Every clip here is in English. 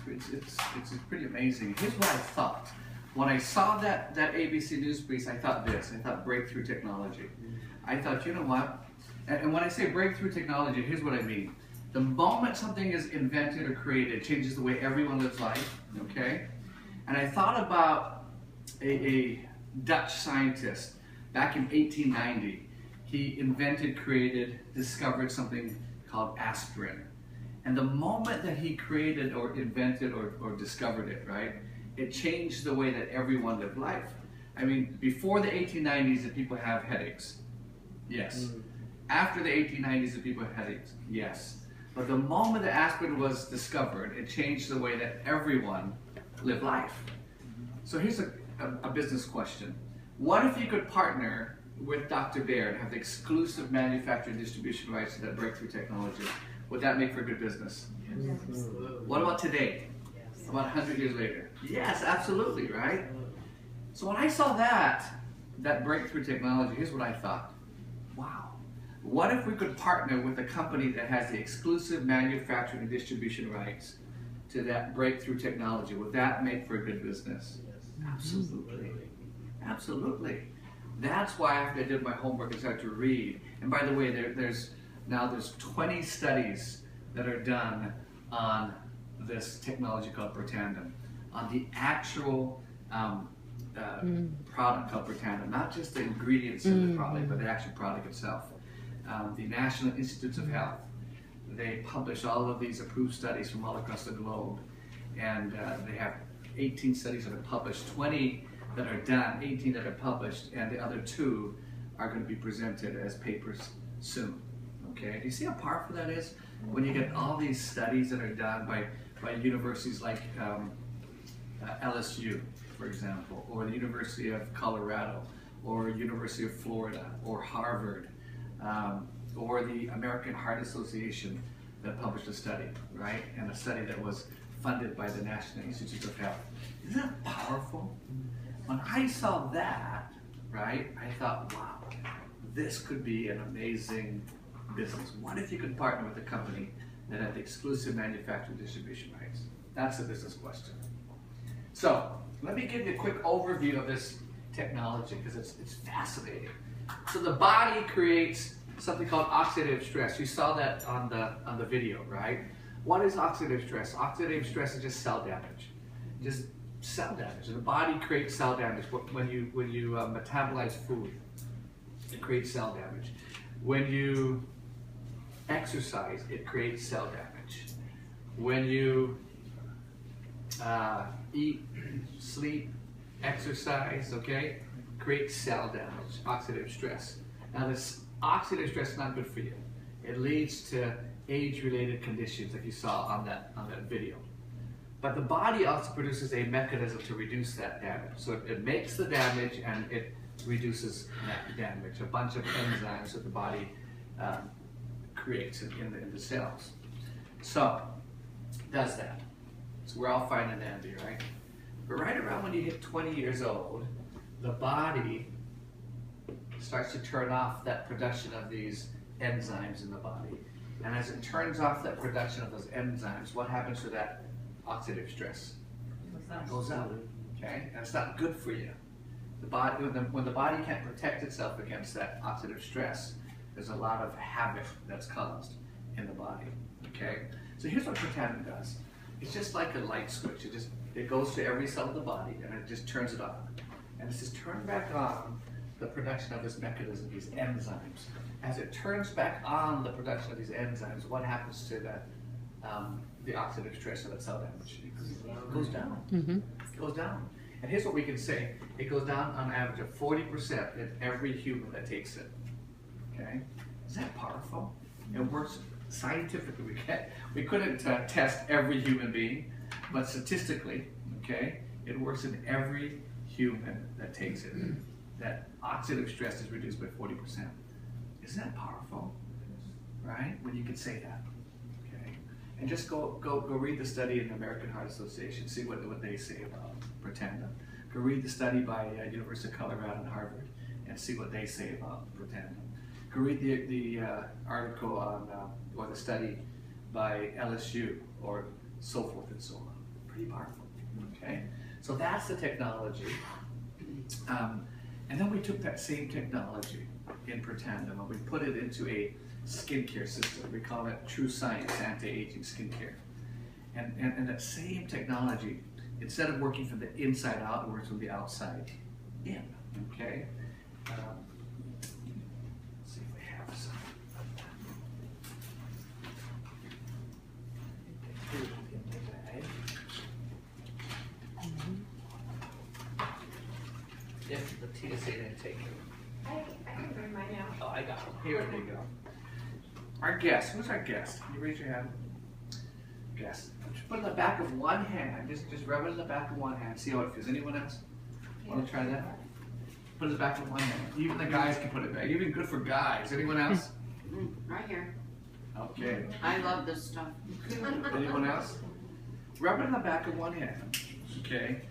it's pretty amazing. Here's what I thought. When I saw that ABC News piece, I thought this. I thought breakthrough technology. I thought, you know what? And when I say breakthrough technology, here's what I mean. The moment something is invented or created, it changes the way everyone lives life, okay? And I thought about a Dutch scientist back in 1890. He invented, created, discovered something called aspirin. And the moment that he created or invented or discovered it, right, it changed the way that everyone lived life. I mean, before the 1890s, did people have headaches? Yes. After the 1890s, did people have headaches? Yes. But the moment that aspirin was discovered, it changed the way that everyone lived life. So here's a business question. What if you could partner with Dr. Bayer and have the exclusive manufacturing distribution rights to that breakthrough technology? Would that make for good business? Yes. What about today? Yes. About 100 years later? Yes, absolutely, right? So when I saw that breakthrough technology, here's what I thought. Wow. What if we could partner with a company that has the exclusive manufacturing and distribution rights to that breakthrough technology? Would that make for a good business? Yes. Absolutely. Absolutely. That's why after I did my homework, I started to read. And by the way, there's 20 studies that are done on this technology called Protandim, on the actual product called Protandim, not just the ingredients in the product, but the actual product itself. The National Institutes of Health, they publish all of these approved studies from all across the globe, and they have 18 studies that are published, 20 that are done, 18 that are published, and the other 2 are going to be presented as papers soon. Okay, do you see how powerful that is? When you get all these studies that are done by universities like LSU, for example, or the University of Colorado, or University of Florida, or Harvard, or the American Heart Association that published a study, right? And a study that was funded by the National Institutes of Health. Isn't that powerful? When I saw that, right, I thought, wow, this could be an amazing business. What if you could partner with a company that had the exclusive manufacturing distribution rights? That's a business question. So let me give you a quick overview of this technology because it's fascinating. So the body creates something called oxidative stress. You saw that on the video, right? What is oxidative stress? Oxidative stress is just cell damage. Just cell damage. And the body creates cell damage. When you metabolize food, it creates cell damage. When you exercise, it creates cell damage. When you eat, sleep, exercise, okay, creates cell damage, oxidative stress. Now this oxidative stress is not good for you. It leads to age-related conditions like you saw on that video. But the body also produces a mechanism to reduce that damage. So it makes the damage and it reduces that damage. A bunch of enzymes that the body creates in the cells. So it does that. So we're all fine and dandy, right? But right around when you hit 20 years old, the body starts to turn off that production of these enzymes in the body. And as it turns off that production of those enzymes, what happens to that oxidative stress? It goes up, okay? And it's not good for you. The body, when the body can't protect itself against that oxidative stress, there's a lot of havoc that's caused in the body, okay? So here's what Protandim does. It's just like a light switch. It goes to every cell of the body and it just turns it on. And it's just turned back on the production of this mechanism, these enzymes. As it turns back on the production of these enzymes, what happens to that, the oxidative stress of that cell damage? It goes down. It goes down. And here's what we can say. It goes down on average of 40% in every human that takes it. Okay? Is that powerful? It works scientifically. We couldn't test every human being, but statistically, okay, it works in every human that takes it. That oxidative stress is reduced by 40%. Isn't that powerful? Right? When you can say that. Okay? And just go read the study in the American Heart Association, see what they say about Protandim. Go read the study by University of Colorado and Harvard and see what they say about Protandim. Go read the article on, or the study by LSU, or so forth and so on. pretty powerful. Okay, so that's the technology. And then we took that same technology in Pretendum and we put it into a skincare system. We call it True Science Anti-Aging Skincare. And that same technology, instead of working from the inside out, it works from the outside in. Okay. Let's see if we have some. If the TSA didn't take it. I can bring mine out. Oh, I got them. Here they go. Our guest. Who's our guest? Can you raise your hand? Guest. Just put it in the back of one hand. Just rub it in the back of one hand. See how it feels. Anyone else want to try that? Put it in the back of one hand. Even the guys can put it back. Even good for guys. Anyone else? Right here. Okay. I love this stuff. Anyone else? Rub it in the back of one hand. Okay.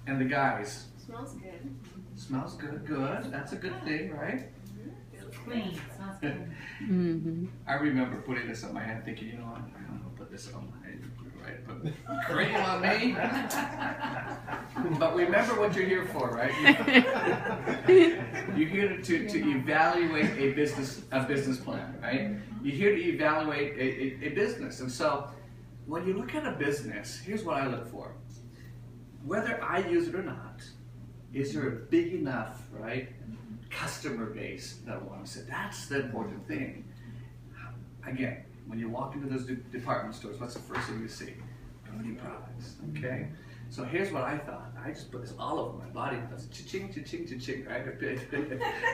And the guys. Smells good. Smells good. Good. That's a good thing, right? It's clean. Smells good. I remember putting this on my hand thinking, you know what, I'm going to put this on my hand, right? Put cream on me. But remember what you're here for, right? You're here to evaluate a business plan, right? You're here to evaluate a business. And so when you look at a business, here's what I look for. Whether I use it or not, is there a big enough, right, customer base that wants it? That's the important thing. Again, when you walk into those department stores, what's the first thing you see? Beauty products, okay? So here's what I thought. I just put this all over my body. That's cha-ching, cha-ching, cha-ching, right?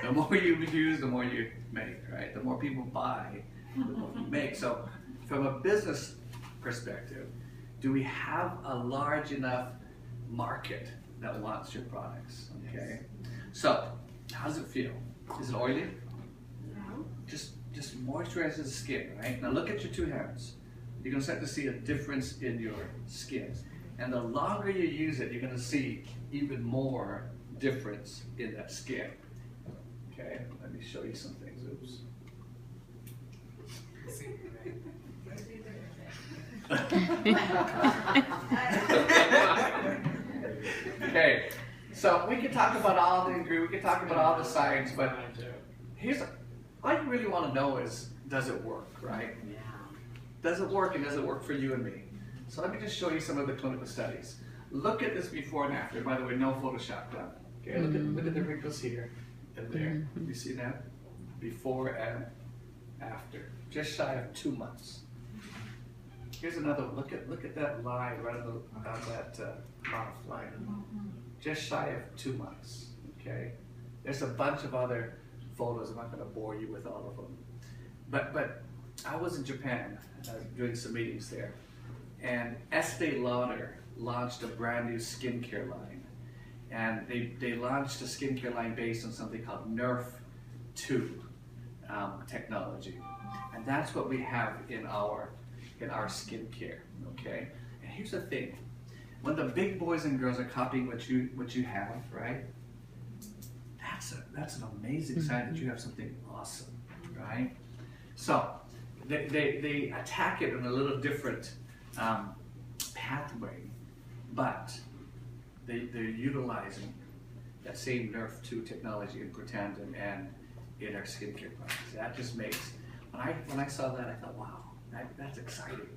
The more you use, the more you make, right? The more people buy, the more you make. So from a business perspective, do we have a large enough market that wants your products, okay? So, how does it feel? Is it oily? No. Just moisturizes the skin, right? Now look at your two hands. You're gonna start to see a difference in your skin. And the longer you use it, you're gonna see even more difference in that skin. Okay, let me show you some things. Oops. Okay, so we can talk about all the ingredients, we can talk about all the science, but here's all you really want to know is, does it work, right? Yeah. Does it work, and does it work for you and me? So let me just show you some of the clinical studies. Look at this before and after. By the way, no Photoshop done. Okay, look at the wrinkles here and there. You see that? Before and after. Just shy of 2 months. Here's another one. Look at that line right on that mouth line. Just shy of 2 months. Okay. There's a bunch of other photos. I'm not going to bore you with all of them. But I was in Japan doing some meetings there, and Estee Lauder launched a brand new skincare line, and they launched a skincare line based on something called Nerf 2 technology, and that's what we have in our skincare. Okay, and here's the thing: when the big boys and girls are copying what you have, right? That's an amazing sign that you have something awesome, right? So they attack it in a little different pathway, but they're utilizing that same Nerf 2 technology in Pretendum and in our skincare products. That just makes, when I saw that, I thought, wow, that's exciting.